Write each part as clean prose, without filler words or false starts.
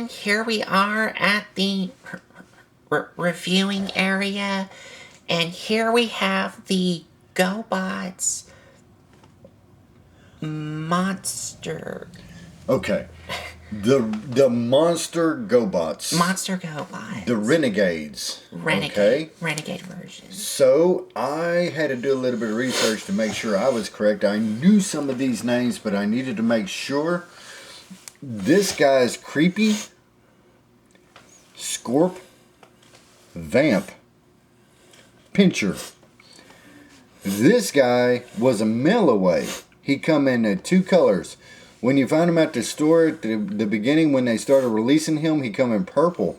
And here we are at the reviewing area. And here we have the Gobots Monster. Okay. The Monster Gobots. Monster Gobots. The Renegades. Okay. Renegade version. So, I had to do a little bit of research to make sure I was correct. I knew some of these names, but I needed to make sure. This guy's Creepy, Scorp, Vamp, Pincher. This guy was a mail away. He come in 2 colors. When you found him at the store at the beginning, when they started releasing him, he come in purple.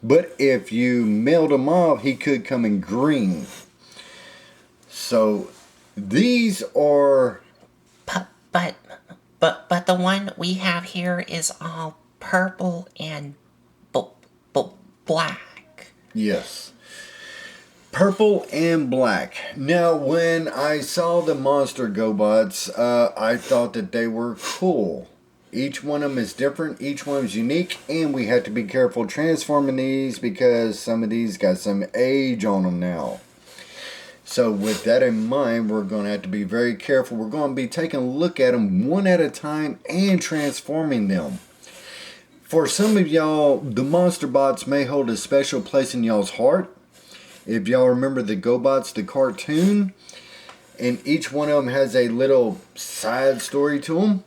But if you mailed him off, he could come in green. So these are... But the one we have here is all purple and black. Yes. Purple and black. Now, when I saw the Monster Gobots, I thought that they were cool. Each one of them is different. Each one is unique. And we have to be careful transforming these because some of these got some age on them now. So with that in mind, we're going to have to be very careful. We're going to be taking a look at them one at a time and transforming them. For some of y'all, the Monster Bots may hold a special place in y'all's heart. If y'all remember the Gobots, the cartoon, and each one of them has a little side story to them.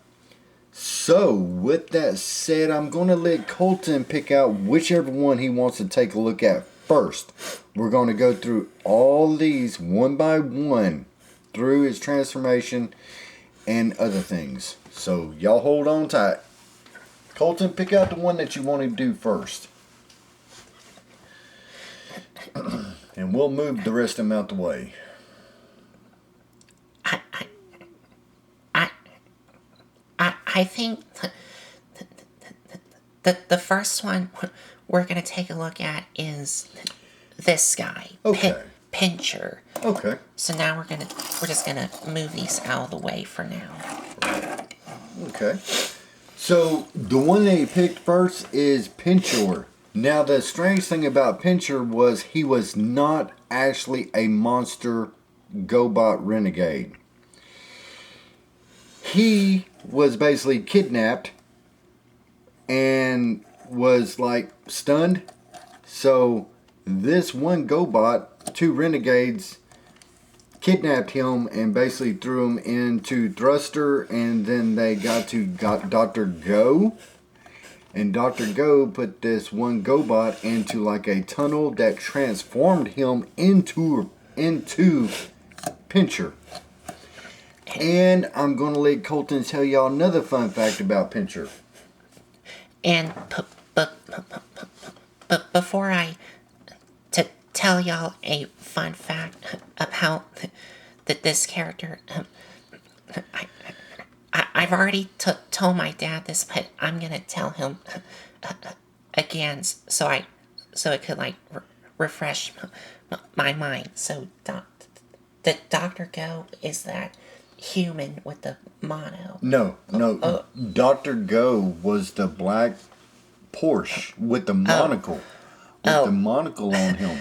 So, with that said, I'm going to let Colton pick out whichever one he wants to take a look at first. We're going to go through all these one by one through his transformation and other things. So, y'all hold on tight. Colton, pick out the one that you want to do first. And we'll move the rest of them out the way. I think the first one we're going to take a look at is this guy. Okay. Pincher. Okay. So now we're just gonna move these out of the way for now. Okay. So the one they picked first is Pincher. Now, the strange thing about Pincher was he was not actually a monster Gobot renegade. He was basically kidnapped and was like stunned. So this one Gobot, 2 renegades, kidnapped him and basically threw him into Thruster, and then they got Dr. Go. And Dr. Go put this one Gobot into like a tunnel that transformed him into Pincher. And I'm going to let Colton tell y'all another fun fact about Pincher. And before I tell y'all a fun fact about this character, I've already told my dad this, but I'm gonna tell him again, so it could like refresh my mind. So the Dr. Go is that human with the mono. No. Dr. Go was the black Porsche with the monocle. The monocle on him.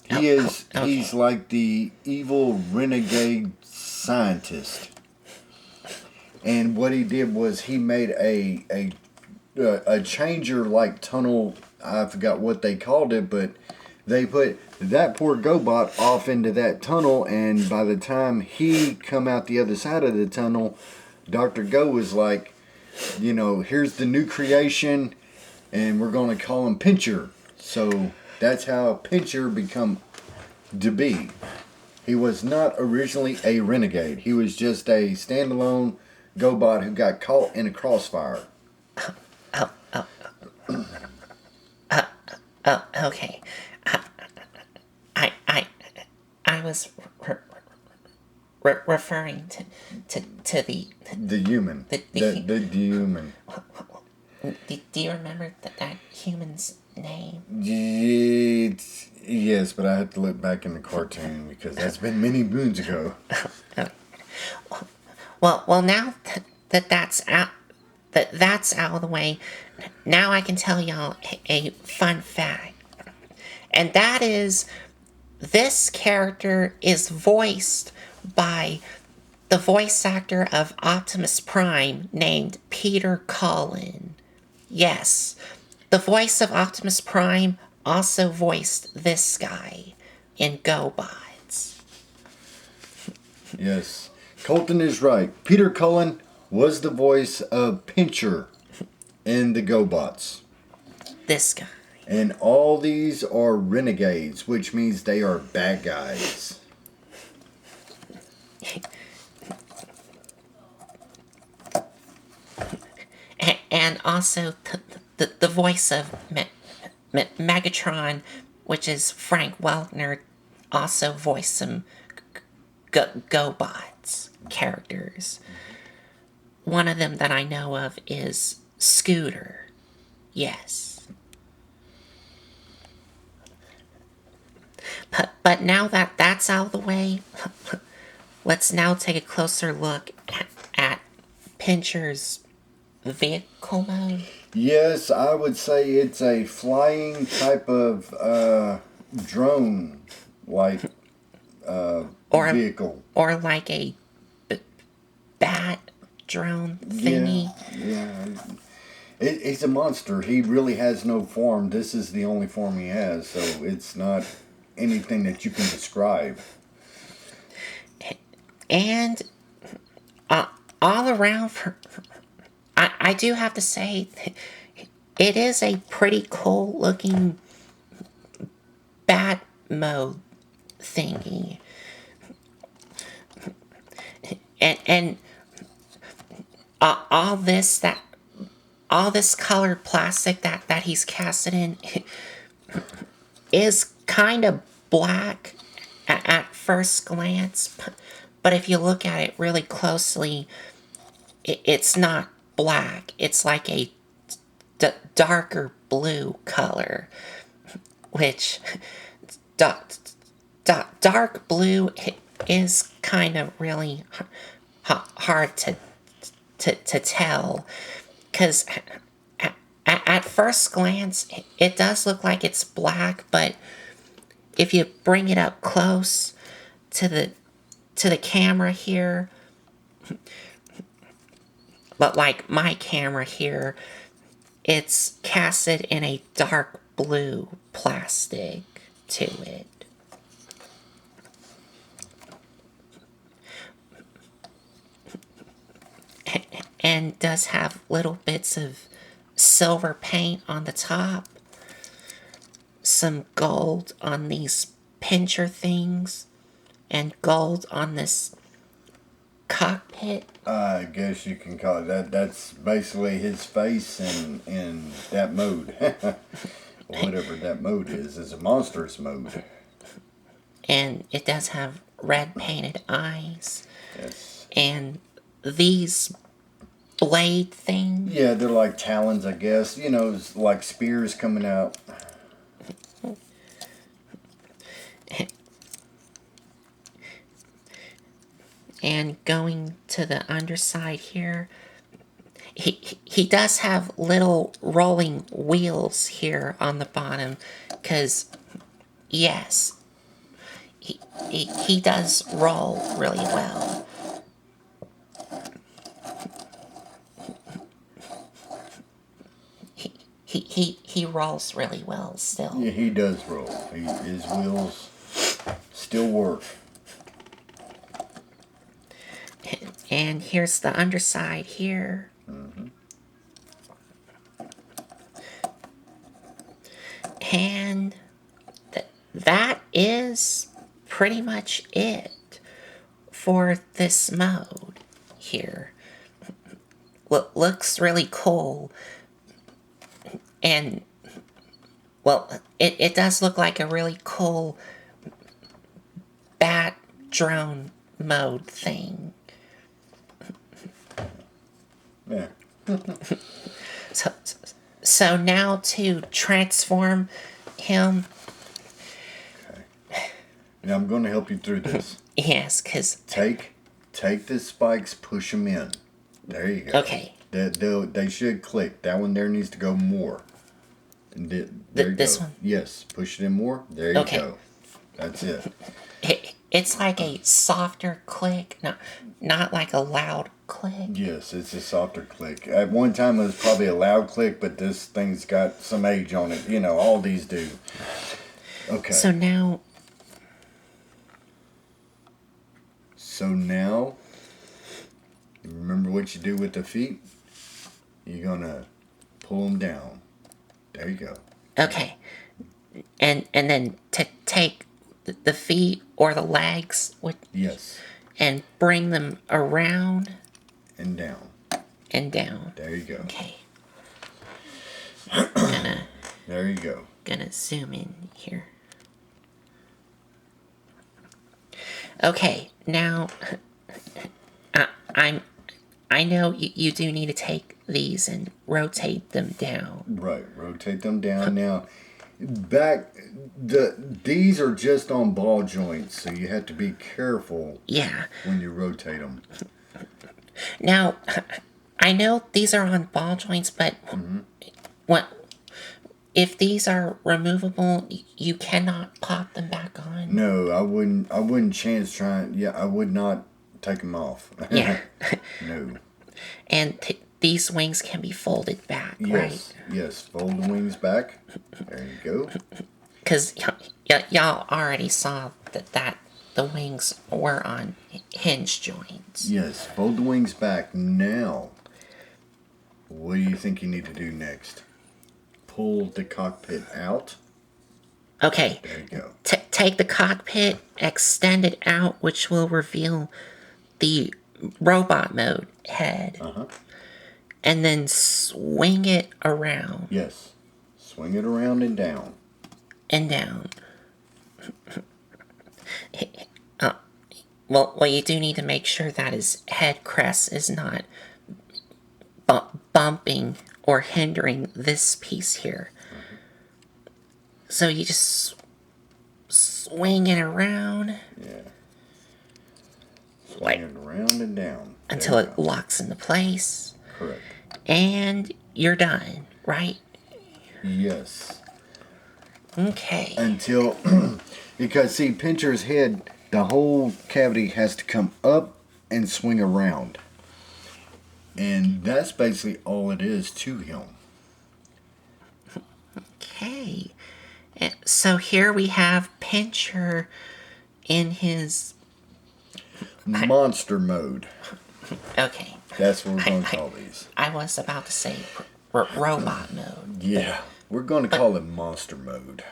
He's like the evil renegade scientist. And what he did was he made a changer like tunnel. I forgot what they called it, but they put that poor Gobot off into that tunnel, and by the time he come out the other side of the tunnel, Dr. Go was like, here's the new creation, and we're going to call him Pincher. So that's how Pincher become to be. He was not originally a renegade. He was just a standalone Gobot who got caught in a crossfire. Okay. I was referring to the human. The human. Do you remember that human's name? Yes, but I have to look back in the cartoon because that's been many moons ago. Well, now that's that's out of the way. Now I can tell y'all a fun fact. And that is, this character is voiced by the voice actor of Optimus Prime named Peter Cullen. Yes, the voice of Optimus Prime also voiced this guy in GoBots. Yes. Colton is right. Peter Cullen was the voice of Pincher in the GoBots. This guy. And all these are renegades, which means they are bad guys. And also the voice of Megatron, which is Frank Weltner, also voiced some GoBots characters. One of them that I know of is Scooter. Yes. But now that that's out of the way, let's now take a closer look at Pincher's vehicle mode. Yes, I would say it's a flying type of drone like vehicle. Or like a bat drone thingy. Yeah. He's a monster. He really has no form. This is the only form he has, so it's not anything that you can describe. And all around, I do have to say, it is a pretty cool looking bat mode thingy. And all this colored plastic that he's casted in is kind of black at first glance, but if you look at it really closely, it's not black. It's like a darker blue color, which dark blue is kind of really hard to tell, because at first glance it does look like it's black, but if you bring it up close to the camera here, but like my camera here, it's casted in a dark blue plastic to it. And does have little bits of silver paint on the top, some gold on these pincher things, and gold on this cockpit. I guess you can call it that. That's basically his face in that mode. Whatever that mode is a monstrous mode. And it does have red painted eyes. Yes. And these blade things. Yeah, they're like talons, I guess. You know, it's like spears coming out. And going to the underside here, he does have little rolling wheels here on the bottom, because yes, he does roll really well. He rolls really well still. Yeah, he does roll. His wheels still work. And here's the underside here. Mm-hmm. And that is pretty much it for this mode here. Looks really cool. And, well, it does look like a really cool bat drone mode thing. Yeah. So now to transform him. Okay. Now I'm going to help you through this. Yes, because... Take the spikes, push them in. There you go. Okay. They should click. That one there needs to go more. And there you This go. one? Yes, push it in more. There you Okay. go. That's it. It's like a softer click, not like a loud click. Yes, it's a softer click. At one time it was probably a loud click, but this thing's got some age on it. You know, all these do. Okay. So now, you remember what you do with the feet? You're gonna pull them down. There you go. okay, and then to take the feet or the legs Yes. and bring them around And down. and down. There you go. Okay. Gonna There you go. zoom in here. Okay, now I know you do need to take these and rotate them down. Right. Rotate them down now. These are just on ball joints, so you have to be careful. Yeah. When you rotate them. Now, I know these are on ball joints, but what if these are removable? You cannot pop them back on. No, I wouldn't. I wouldn't chance trying. Yeah, I would not take them off. Yeah. No. And these wings can be folded back, right? Yes. Yes. Fold the wings back. There you go. Because y'all already saw that the wings were on hinge joints. Yes. Fold the wings back. Now, what do you think you need to do next? Pull the cockpit out. Okay. There you go. Take the cockpit, extend it out, which will reveal the robot mode head. And then swing it around. Yes. Swing it around and down. And down. Well, you do need to make sure that his head crest is not bumping or hindering this piece here. So you just swing it around. Yeah. Swing it around and down. Until it locks into place. Correct. And you're done, right? Yes. Okay. Until, because see, Pincher's head, the whole cavity has to come up and swing around. And that's basically all it is to him. Okay. So here we have Pincher in his monster mode. Okay. That's what we're going to call these. I was about to say robot mode. Yeah. We're going to call it monster mode.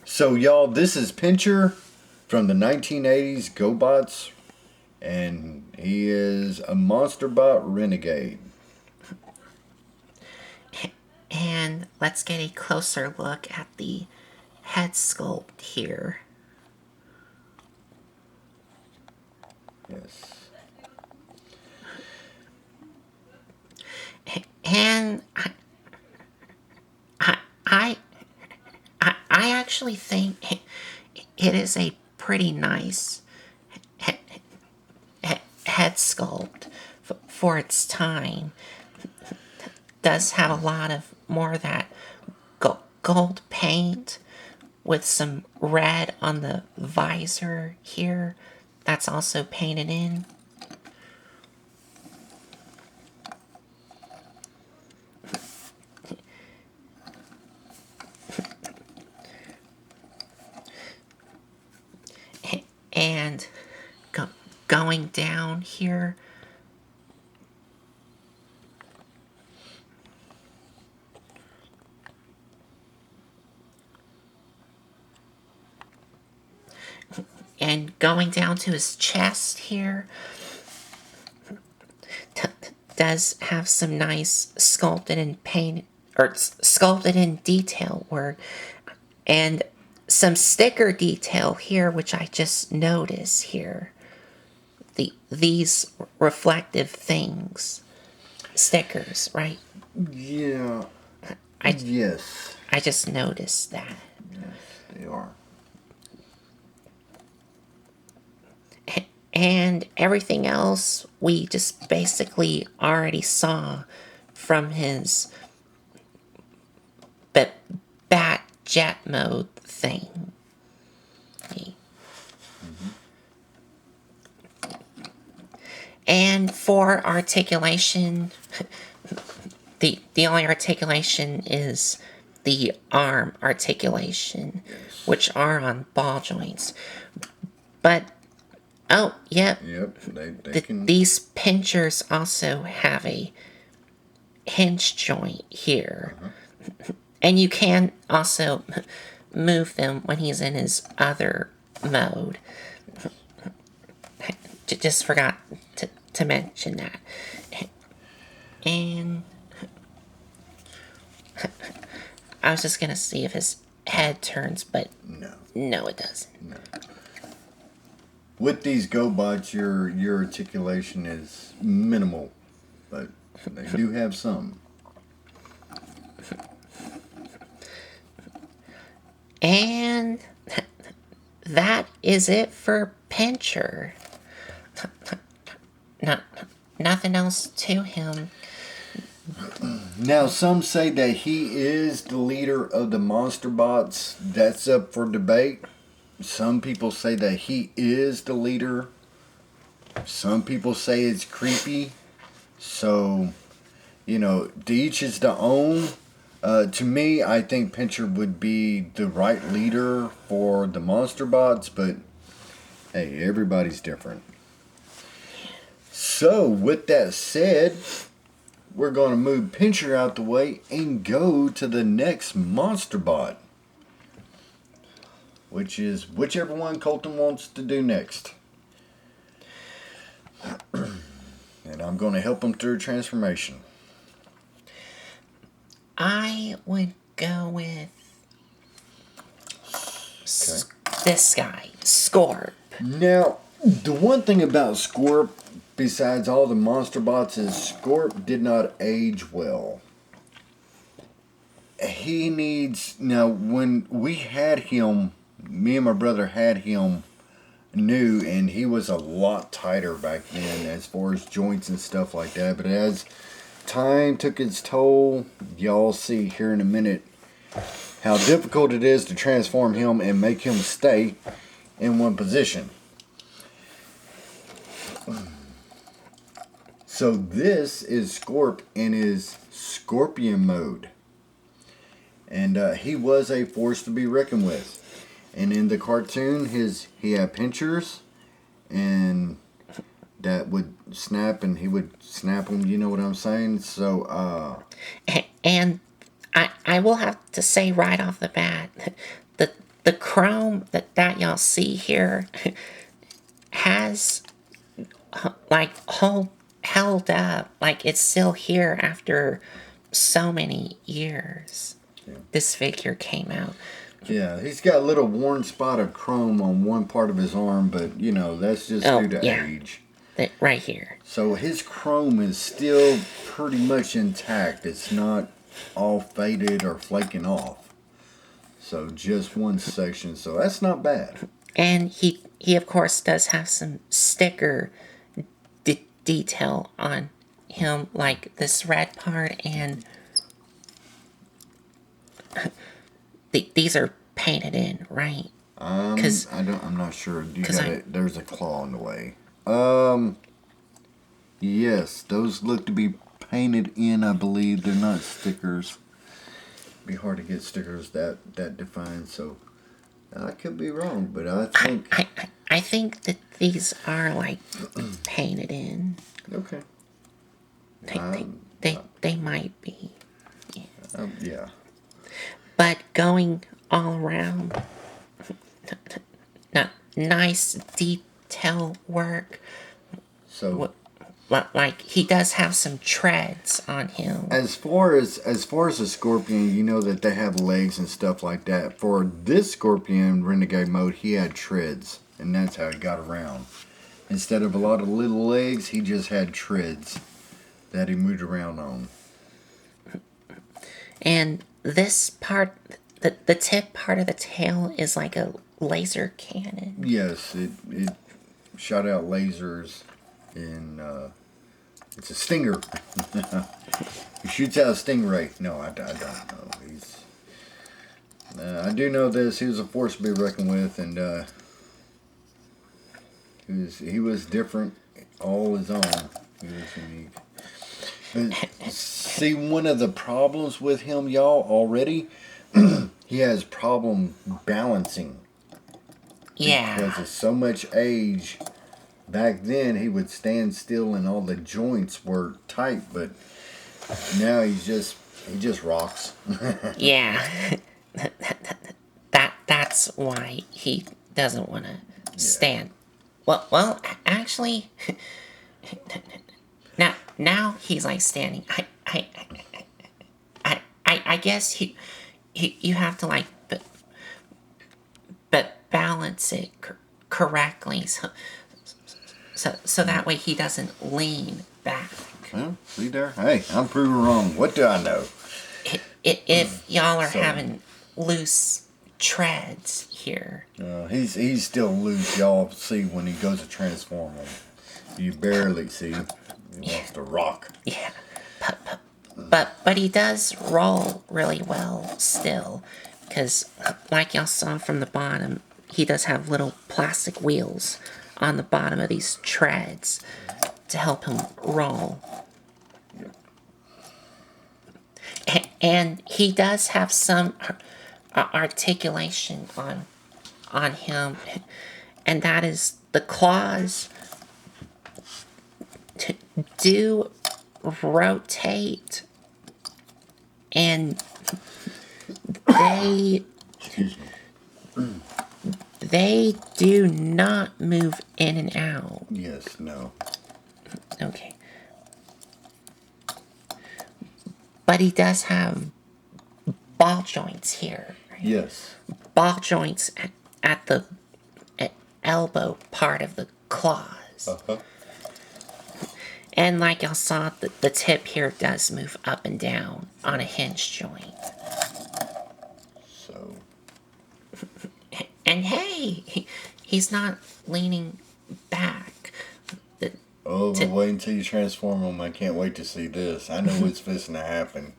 So, y'all, this is Pincher from the 1980s Gobots. And he is a Monsterbot Renegade. And let's get a closer look at the head sculpt here. Yes. And I actually think it is a pretty nice head sculpt for its time. Does have a lot of more of that gold paint with some red on the visor here. That's also painted in. And going down here, and going down to his chest here, does have some nice sculpted and painted, or sculpted in detail work, and some sticker detail here, which I just noticed here. These reflective things, stickers, right? Yeah. Yes. I just noticed that. Yes, they are. And everything else we just basically already saw from his bat jet mode thing. And for articulation, the only articulation is the arm articulation, which are on ball joints. But oh, yep. Yep, they can. These pinchers also have a hinge joint here. And you can also move them when he's in his other mode. Just forgot to mention that. And I was just gonna see if his head turns, but no, it doesn't. No. With these GoBots, your articulation is minimal, but they do have some. And that is it for Pincher. Nothing else to him. Now, some say that he is the leader of the Monsterbots. That's up for debate. Some people say that he is the leader. Some people say it's creepy. So, to each is their own. To me, I think Pincher would be the right leader for the Monsterbots, but hey, everybody's different. So, with that said, we're going to move Pincher out the way and go to the next Monsterbot, which is whichever one Colton wants to do next. And I'm going to help him through transformation. I would go with this guy, Scorp. Now, the one thing about Scorp, besides all the Monsterbots, is Scorp did not age well. He needs... Now, when we had him, me and my brother had him new, and he was a lot tighter back then as far as joints and stuff like that. But as time took its toll, y'all see here in a minute how difficult it is to transform him and make him stay in one position. So this is Scorp in his Scorpion mode. And he was a force to be reckoned with. And in the cartoon, he had pinchers, and that would snap, and he would snap them, you know what I'm saying? So, And I will have to say right off the bat, the chrome that y'all see here has, like, held up. Like, it's still here after so many years. Yeah. This figure came out. Yeah, he's got a little worn spot of chrome on one part of his arm, but, that's just due to age. Right here. So his chrome is still pretty much intact. It's not all faded or flaking off. So just one section. So that's not bad. And he of course does have some sticker detail on him, like this red part, and these are painted in, right? I'm not sure. There's a claw in the way. Yes, those look to be painted in, I believe. They're not stickers. It'd be hard to get stickers that defined, so I could be wrong, but I think... I think that these are, like, painted in. Okay. They might be. Yeah. But going all around, nice detail work. So... Like, he does have some treads on him. As far as a Scorpion, you know that they have legs and stuff like that. For this Scorpion Renegade mode, he had treads, and that's how he got around. Instead of a lot of little legs, he just had treads that he moved around on. And this part, the tip part of the tail is like a laser cannon. Yes, shot out lasers, and it's a stinger. He shoots out a stingray. No, I don't know. I do know this. He was a force to be reckoned with, and he was different, all his own. He was unique. And see, one of the problems with him, y'all, already, he has problem balancing. Yeah. Because of so much age. Back then, he would stand still and all the joints were tight, but now he just rocks. Yeah. That's why he doesn't want to stand. Well, actually, now he's like standing. I guess you have to like but balance it correctly, so that way he doesn't lean back. Okay, see there? Hey, I'm proven wrong. What do I know? If y'all are having loose treads here. He's still loose. Y'all see when he goes to transform him. You barely see. He wants to rock. Yeah, but he does roll really well still, because like y'all saw from the bottom, he does have little plastic wheels on the bottom of these treads to help him roll. And he does have some articulation on him, and that is the claws do rotate, and they do not move in and out. Yes, no. Okay. But he does have ball joints here. Right? Yes. Ball joints at the elbow part of the claws. Uh-huh. And like y'all saw, the tip here does move up and down on a hinge joint. So. And hey, he's not leaning back. But wait until you transform him. I can't wait to see this. I know what's fixing to happen.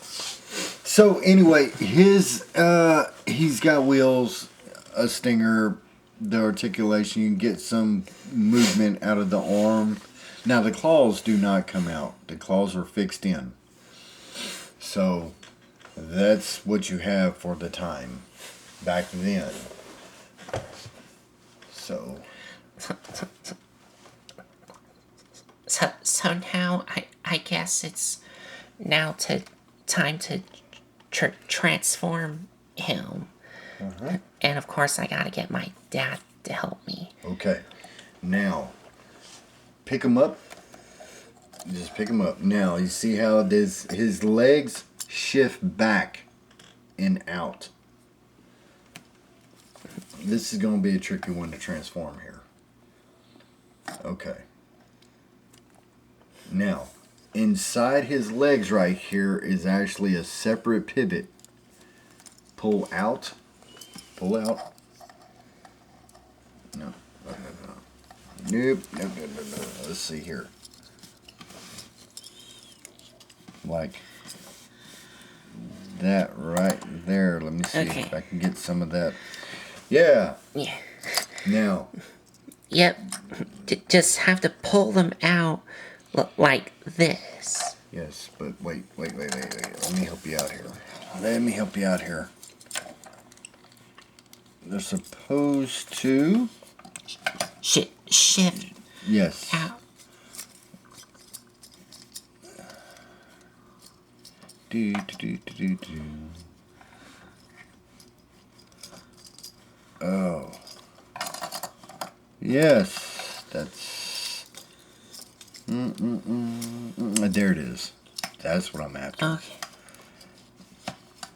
So anyway, he's got wheels, a stinger, the articulation. You can get some movement out of the arm. Now the claws do not come out. The claws are fixed in. So that's what you have for the time back then. So. So now I guess it's now time to transform him. Uh-huh. And of course I gotta get my dad to help me. Okay. Now, pick him up. Just pick him up. Now, you see how his legs shift back and out. This is going to be a tricky one to transform here. Okay. Now, inside his legs right here is actually a separate pivot. Pull out. Pull out. No. Nope. No. Let's see here. Like that right there. Let me see if I can get some of that. Yeah. Yeah. Now. Yep. Just have to pull them out like this. Yes, but wait. Let me help you out here. They're supposed to shift. Yes. Out. Do. Oh. Yes, that's. There it is. That's what I'm after. Okay.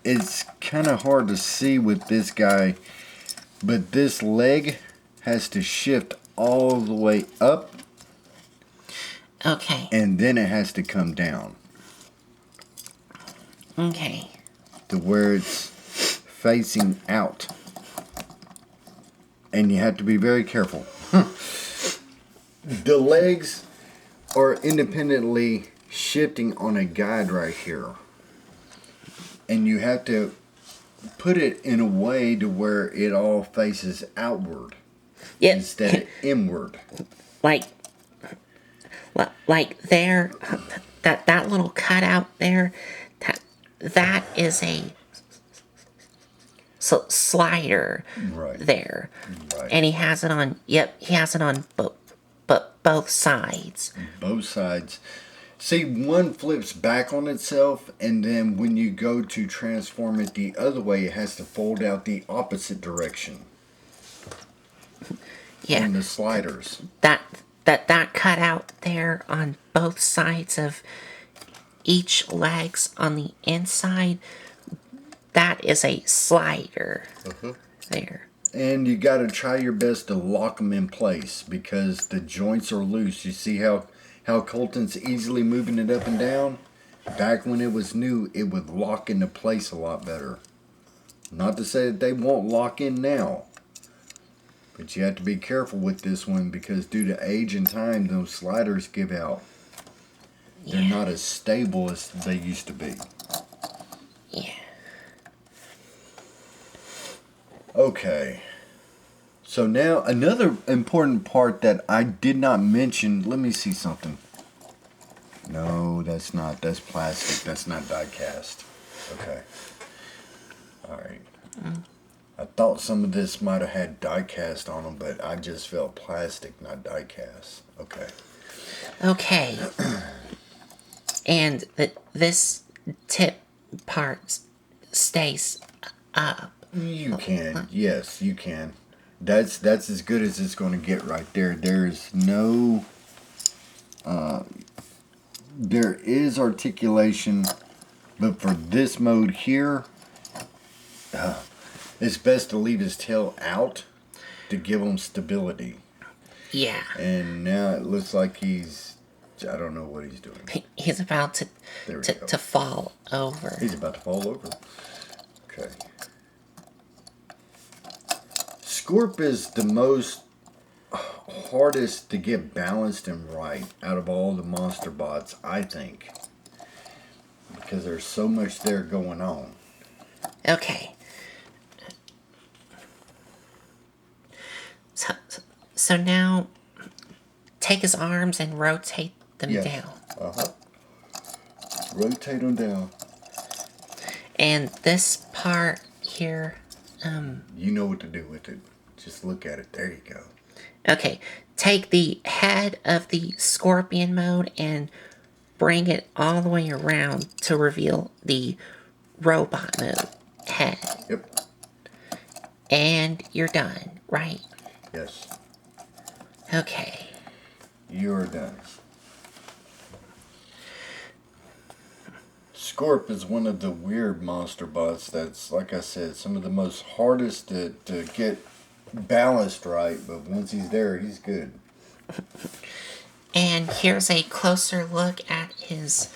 It's kind of hard to see with this guy, but this leg has to shift all the way up. Okay. And then it has to come down. Okay. To where it's facing out. And you have to be very careful. The legs are independently shifting on a guide right here. And you have to put it in a way to where it all faces outward Yep. instead of inward. like like there, that little cutout there, that is a slider Right. there, Right. and he has it on. Yep, he has it on both sides. Both sides. See, one flips back on itself, and then when you go to transform it the other way, it has to fold out the opposite direction Yeah, on the sliders. that cutout there on both sides of each legs on the inside, that is a slider there. And you got to try your best to lock them in place because the joints are loose. You see how Colton's easily moving it up and down? Back when it was new, it would lock into place a lot better. Not to say that they won't lock in now. But you have to be careful with this one because due to age and time, those sliders give out. They're not as stable as they used to be. Yeah. Okay. So now another important part that I did not mention. Let me see something. No, that's not. That's plastic. That's not die cast. Okay. All right. I thought some of this might have had die cast on them, but I just felt plastic, not die cast. Okay. Okay. And this tip part stays up. You can. Yes, you can. That's as good as it's going to get right there. There's no... there is articulation, but for this mode here, it's best to leave his tail out to give him stability. Yeah. And now it looks like he's... I don't know what he's doing. He's about to fall over. He's about to fall over. Okay. Scorp is the most hardest to get balanced and right out of all the monster bots, I think. Because there's so much there going on. Okay. So now, take his arms and rotate them down. Rotate them down. And this part here, You know what to do with it. Just look at it. There you go. okay, take the head of the scorpion mode and bring it all the way around to reveal the robot mode head. Yep. And you're done, right? Yes. Okay. You're done. Scorp is one of the weird monster bots that's, like I said, some of the most hardest to get balanced right, but once he's there, he's good. And here's a closer look at his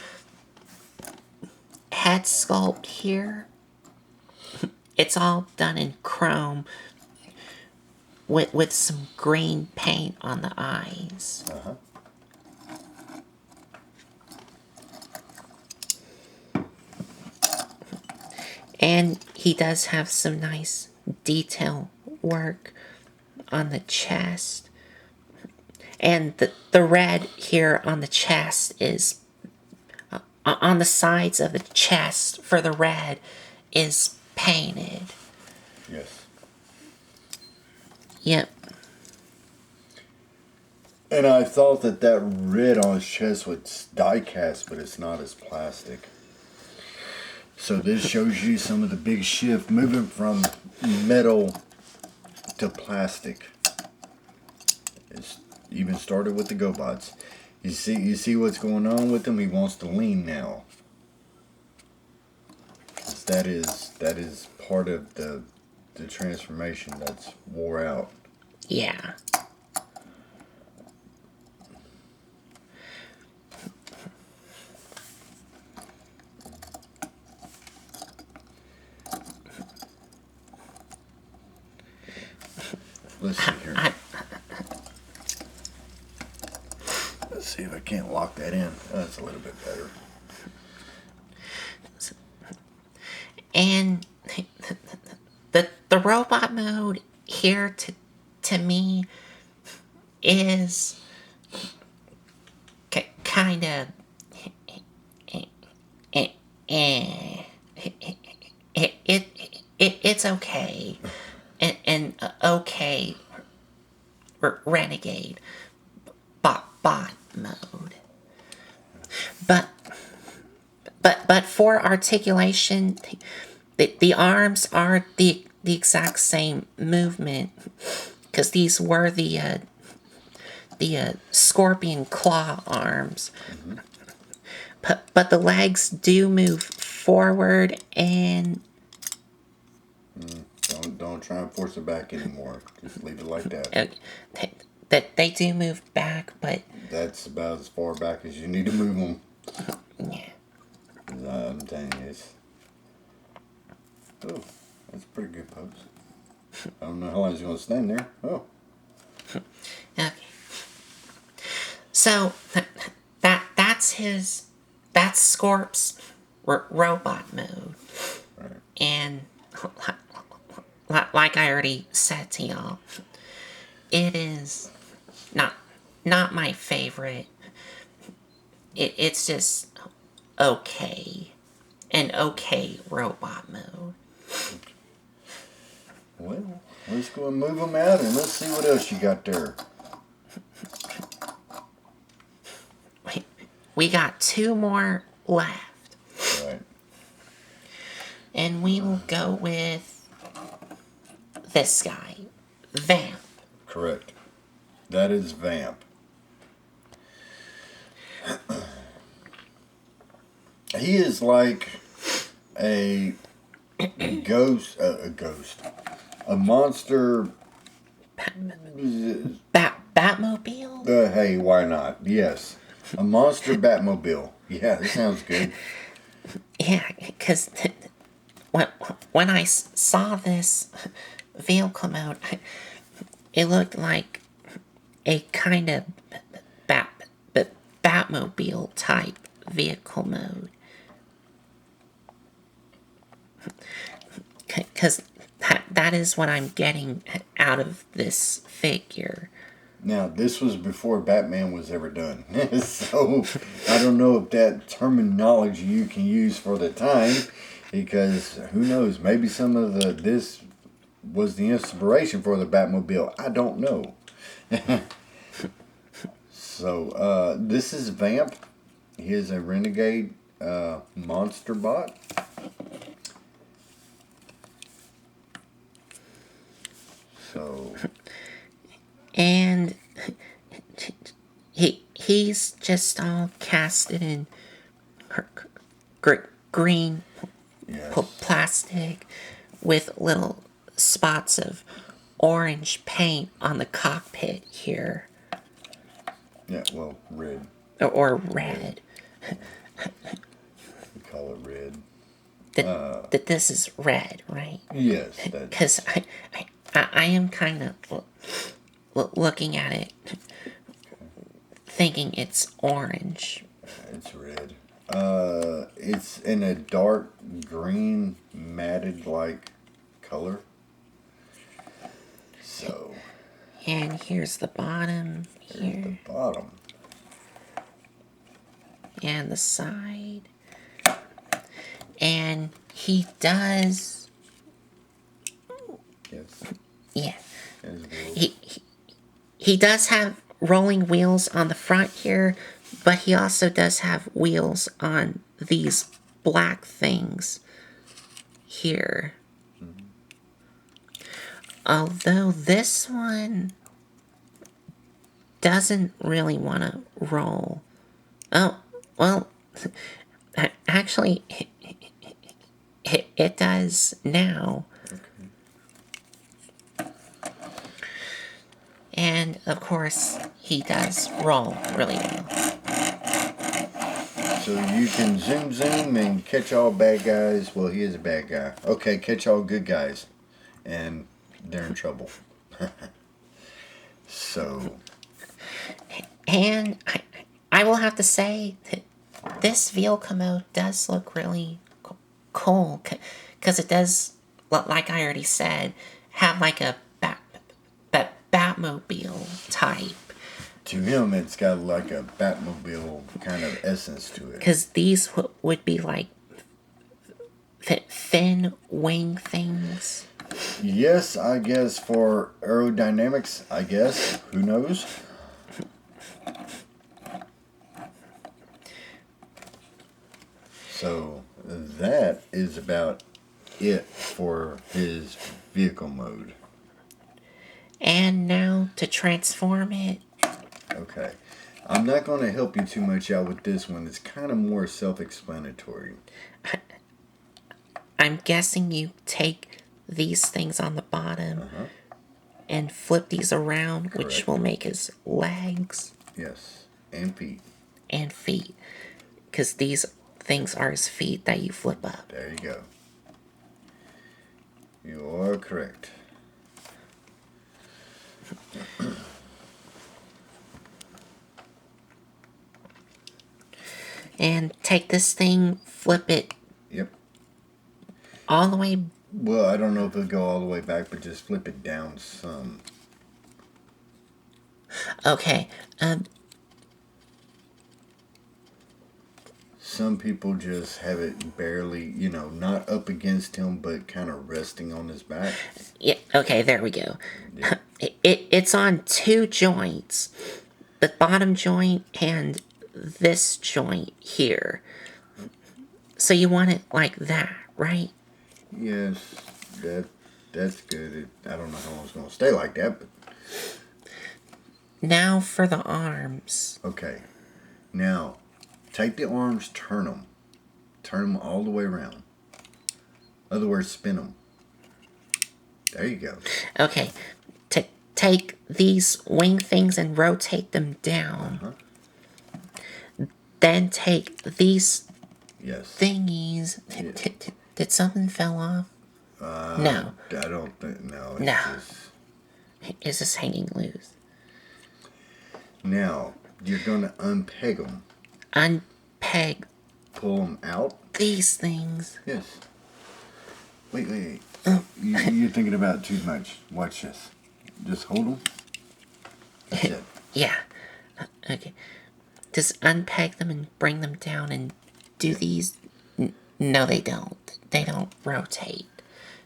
head sculpt here. It's all done in chrome with some green paint on the eyes. And he does have some nice detail work on the chest. And the red here on the chest is... on the sides of the chest for the red is painted. Yes. Yep. And I thought that red on his chest was die cast, but it's not, as plastic. So this shows you some of the big shift moving from metal to plastic. It's even started with the Gobots. You see what's going on with him? He wants to lean now. That is part of the transformation that's wore out. Yeah. Let's see here. Let's see if I can't lock that in. That's a little bit better. And the robot mode here to me is kind of it's okay and okay renegade bot mode, but for articulation, the arms are the exact same movement because these were the scorpion claw arms. Mm-hmm. But the legs do move forward and Don't try and force it back anymore. Just leave it like that. that they do move back, but That's about as far back as you need to move them. yeah. I'm telling you, oh, that's a pretty good pose. I don't know how long he's going to stand there. Oh. Okay. So that's Scorp's robot mode, Right. and like I already said to y'all, it is not my favorite. It's just okay, an okay robot mode. Well, let's go and move them out and let's see what else you got there. We got 2 more left. Right. And we will go with this guy, Vamp. Correct. That is Vamp. He is like a ghost, a monster. Batmobile? Hey, why not? Yes. A monster Batmobile. Yeah, that sounds good. Yeah, because when I saw this vehicle mode, it looked like a kind of Batmobile type vehicle mode. Because that is what I'm getting out of this figure. Now, this was before Batman was ever done. So, I don't know if that terminology you can use for the time, because who knows, maybe some of this was the inspiration for the Batmobile. I don't know. So, this is Vamp. He is a renegade Monsterbot. So, And he's just all casted in green yes. plastic with little spots of orange paint on the cockpit here. Yeah, well, red. Or red. We call it red. That this is red, right? Yes. Because I am kind of looking at it thinking it's orange. It's red. It's in a dark green matted like color. So. And here's the bottom here. Here's the bottom. And the side. And he does. Yes. Yeah. He does have rolling wheels on the front here, but he also does have wheels on these black things here. Mm-hmm. Although this one doesn't really want to roll. Oh, well, actually, it does now. And, of course, he does roll really well. So you can zoom and catch all bad guys. Well, he is a bad guy. Okay, catch all good guys. And they're in trouble. So. And I will have to say that this vehicle commode does look really cool because it does, like I already said, have like a Batmobile type. To him, it's got like a Batmobile kind of essence to it. Because these would be like thin wing things. Yes, I guess for aerodynamics, I guess. Who knows? So that is about it for his vehicle mode. And now to transform it. Okay. I'm not going to help you too much out with this one. It's kind of more self-explanatory. I'm guessing you take these things on the bottom and flip these around, Correct. which will make his legs. Yes. And feet. And feet. Because these things are his feet that you flip up. There you go. You are correct. And take this thing, flip it. Yep. All the way. Well, I don't know if it'll go all the way back, but just flip it down some. Okay. Some people just have it barely, not up against him, but kind of resting on his back. Yeah. Okay. There we go. Yeah. It's on two joints, the bottom joint and this joint here. So you want it like that, right? Yes, that's good. I don't know how long it's going to stay like that, but Now for the arms. okay. Now, take the arms, turn them all the way around. In other words, spin them. There you go. Okay. Take these wing things and rotate them down. Then take these Yes. thingies. Did something fell off? No. I don't think. No. It's No. Just, Is this hanging loose? now you're going to unpeg them. Unpeg Pull them out. these things. Yes. Wait. You're thinking about it too much. Watch this. Just hold them. That's it. Yeah. Okay. Just unpeg them and bring them down and do these. No, they don't. They don't rotate.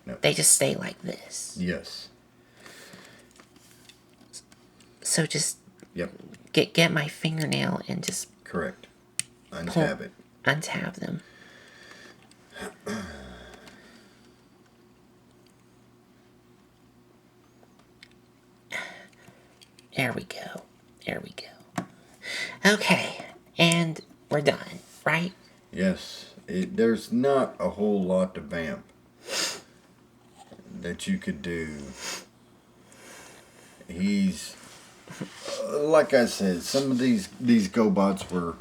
No. They just stay like this. Yes. So just Yep. get my fingernail and just Correct. Untab it. untab them. There we go. There we go. Okay, and we're done, right? Yes. There's not a whole lot to vamp that you could do. He's like I said, some of these Gobots were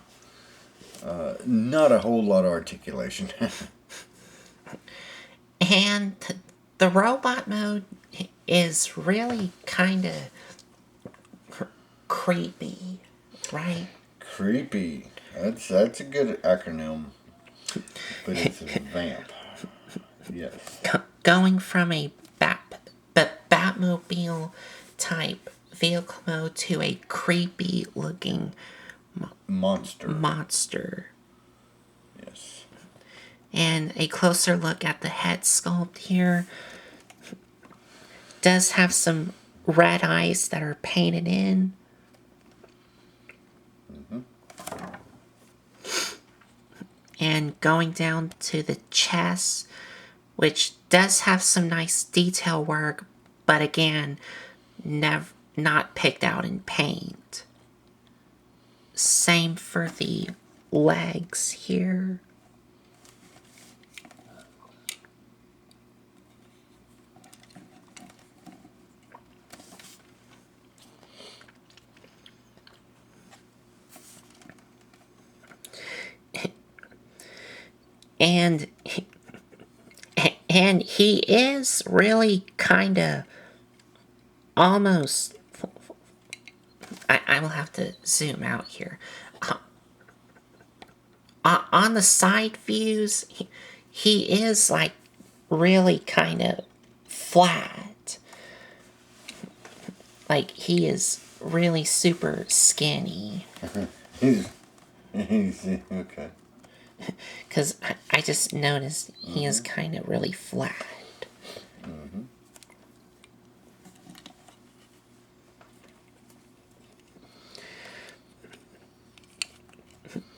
not a whole lot of articulation. And the robot mode is really kind of creepy, right? Creepy. That's a good acronym. But it's a vamp. Yes. Going from a Batmobile type vehicle mode to a creepy looking Monster. Yes. And a closer look at the head sculpt here. Does have some red eyes that are painted in. And going down to the chest, which does have some nice detail work, but again, not picked out in paint. Same for the legs here. And he is really kind of almost, I will have to zoom out here. On the side views, he is like really kind of flat. Like he is really super skinny. he's okay. Because I just noticed he is kind of really flat.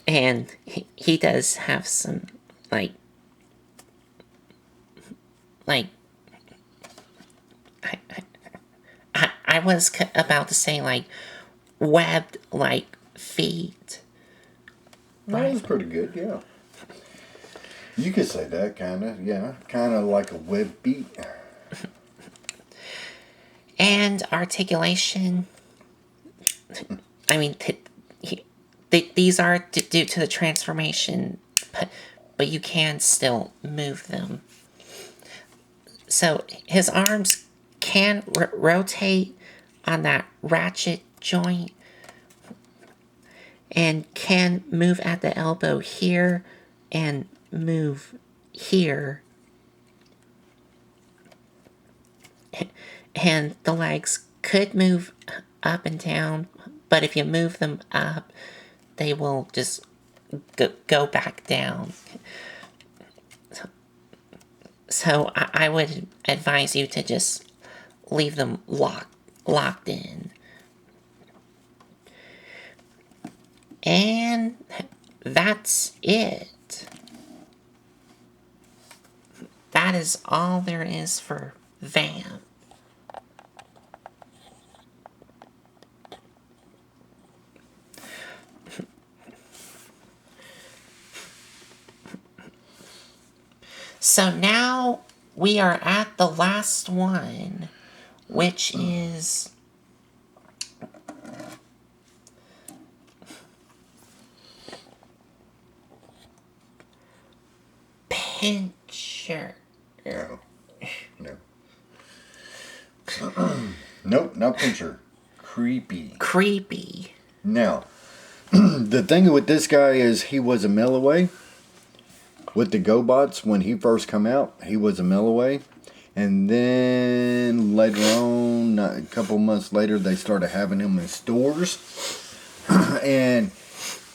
And he does have some, like I was about to say, like, webbed, like, feet. That was pretty good, yeah. You could say that, kind of, yeah. Kind of like a web beat. And articulation. I mean, these are due to the transformation, but you can still move them. So his arms can rotate on that ratchet joint and can move at the elbow here and move here. And the legs could move up and down, but if you move them up, they will just go back down. So I would advise you to just leave them locked in. And that's it. That is all there is for Vamp. So now we are at the last one, which is Pincher. No. Nope, not Pincher. Creepy. Now, the thing with this guy is he was a Melloway. With the Gobots, when he first come out, he was a Melloway. And then later on, a couple months later, they started having him in stores. And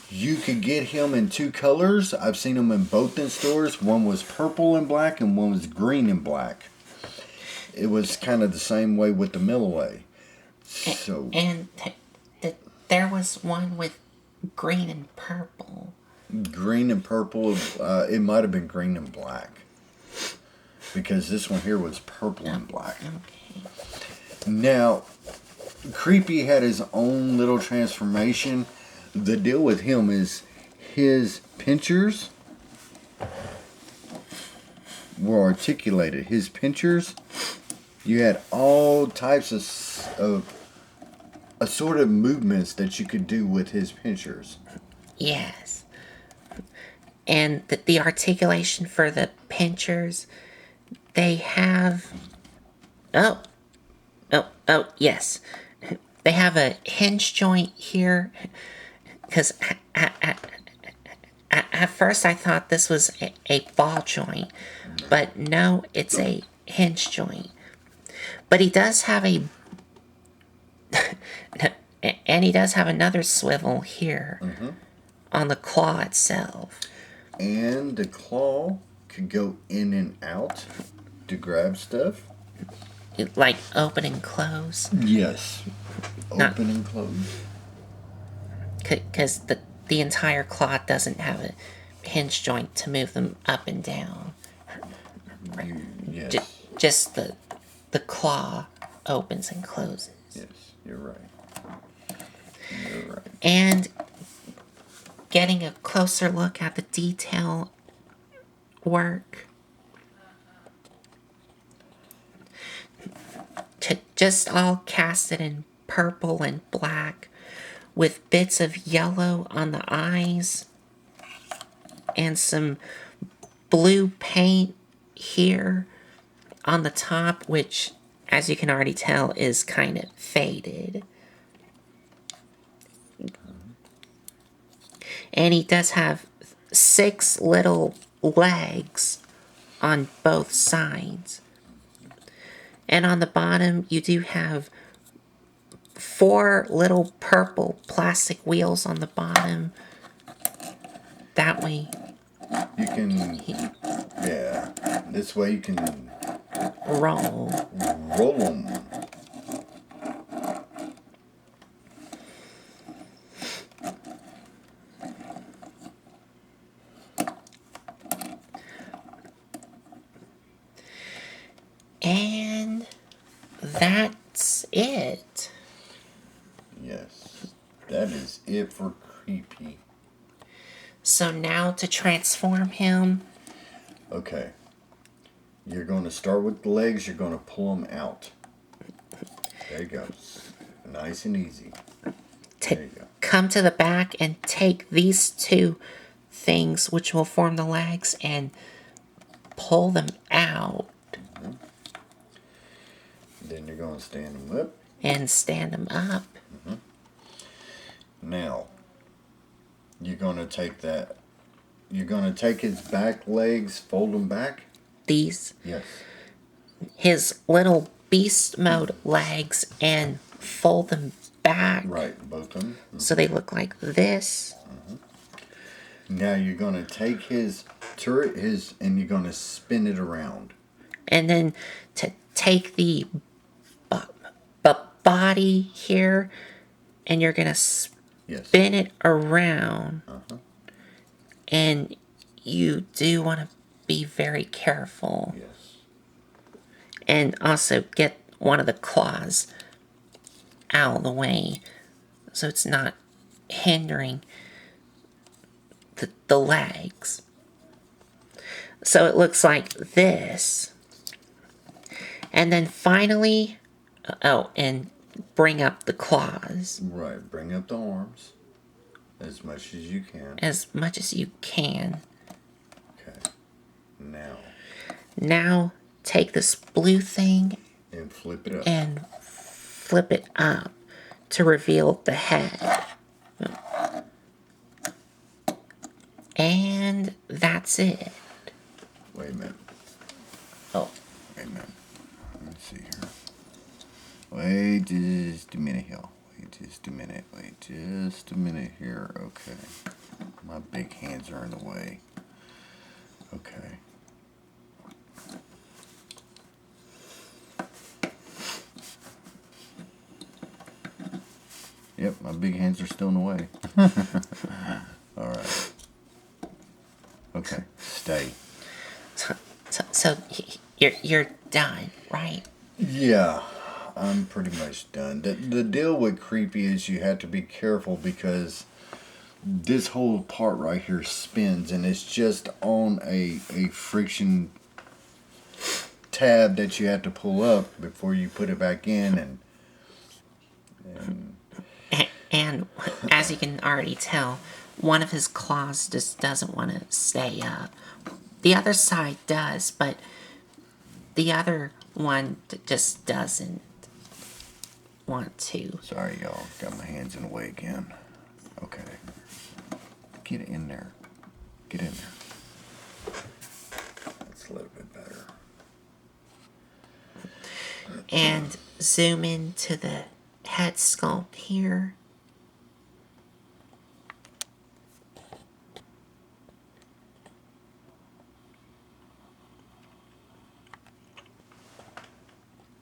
you could get him in two colors. I've seen him in both in stores. One was purple and black, and one was green and black. It was kind of the same way with the Melloway. So, And there was one with green and purple. green and purple, it might have been green and black. Because this one here was purple and black. Okay. Now, Creepy had his own little transformation. The deal with him is his pinchers were articulated. His pinchers, you had all types of assorted movements that you could do with his pinchers. Yes. And the articulation for the pinchers, they have... Oh, yes. They have a hinge joint here. Because at first I thought this was a ball joint. But no, it's a hinge joint. But he does have a... and he does have another swivel here on the claw itself. And the claw could go in and out to grab stuff. Like open and close. Yes. Open and close. Because the entire claw doesn't have a hinge joint to move them up and down. Yes. Just the claw opens and closes. Yes, you're right. You're right. And getting a closer look at the detail work. Just all casted in purple and black with bits of yellow on the eyes and some blue paint here on the top, which, as you can already tell, is kind of faded. And he does have 6 little legs on both sides. And on the bottom, you do have 4 little purple plastic wheels on the bottom. That way, You can, yeah, this way you can roll. roll them. And that's it. Yes, that is it for Creepy. So now to transform him, Okay, you're going to start with the legs, you're going to pull them out. There you go. Nice and easy. There you go. come to the back and take these 2 things, which will form the legs, and pull them out. Then you're going to stand them up. And stand them up. Now, you're going to take that. You're going to take his back legs, fold them back. These, Yes. his little beast mode legs, and fold them back. Right, both of them. So they look like this. Now you're going to take his turret, and you're going to spin it around. And then to take the body here, and you're going to Yes. spin it around. And you do want to be very careful. Yes. And also get one of the claws out of the way so it's not hindering the legs. So it looks like this. And then finally, and bring up the claws. Right, bring up the arms as much as you can. As much as you can. Okay. Now. Now take this blue thing And flip it up. and flip it up to reveal the head. And that's it. Wait a minute. Oh. Wait a minute. Let me see here. Wait just a minute here. Wait just a minute. Wait just a minute here. Okay. My big hands are in the way. Okay. Yep, my big hands are still in the way. All right. Okay, stay. So you're done, right? Yeah, I'm pretty much done. The deal with Creepy is you have to be careful because this whole part right here spins and it's just on a friction tab that you have to pull up before you put it back in And as you can already tell, one of his claws just doesn't want to stay up. The other side does, but the other one just doesn't want to. Sorry, y'all. Got my hands in the way again. Okay. Get in there. Get in there. That's a little bit better. And zoom into the head sculpt here.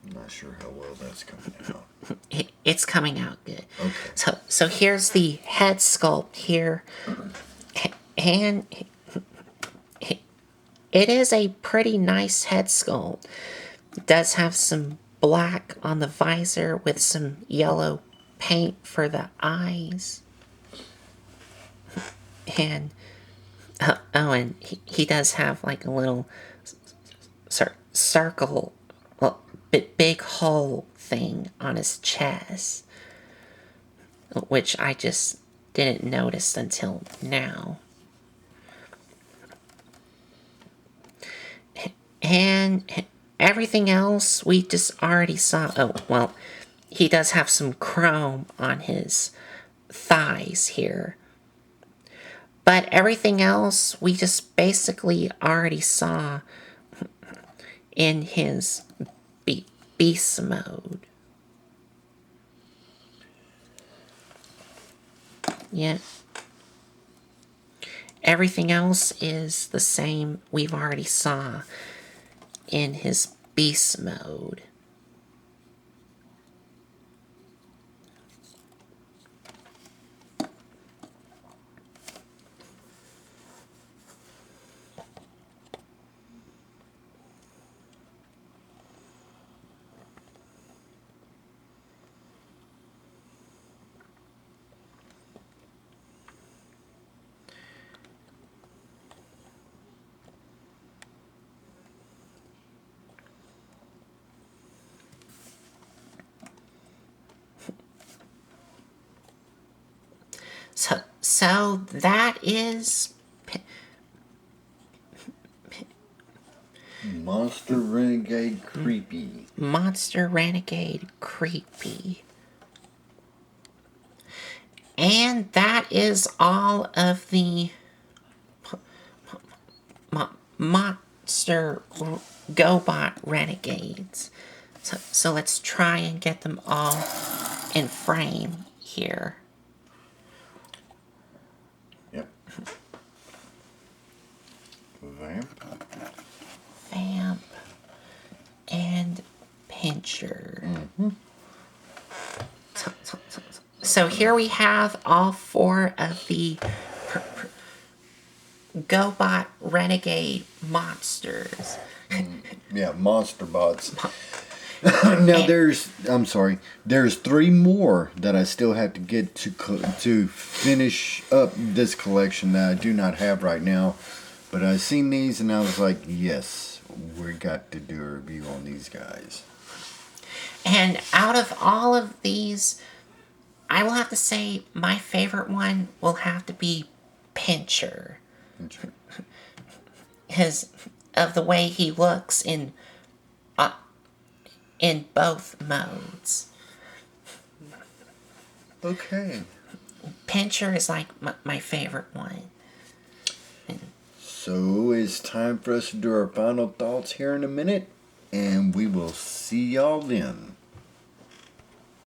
I'm not sure how well that's coming out. It's coming out good. Okay. So here's the head sculpt here. And it is a pretty nice head sculpt. It does have some black on the visor with some yellow paint for the eyes. And and he does have like a little circle, well, big hole thing on his chest, which I just didn't notice until now. And everything else we just already saw. Oh, well, he does have some chrome on his thighs here. But everything else we just basically already saw in his beast mode. Yeah. Everything else is the same we've already saw in his beast mode. So that is Monster Renegade Creepy. Monster Renegade Creepy. And that is all of the Monster Gobot Renegades. So let's try and get them all in frame here. Yep. Vamp. Vamp and Pincher. So here we have all 4 of the Gobot Renegade monsters. Yeah, Monsterbots. Now there's 3 more that I still have to get to finish up this collection that I do not have right now. But I seen these and I was like, yes, we got to do a review on these guys. And out of all of these, I will have to say my favorite one will have to be Pincher. His of the way he looks in both modes. Okay. Pincher is like my favorite one. So it's time for us to do our final thoughts here in a minute, and we will see y'all then.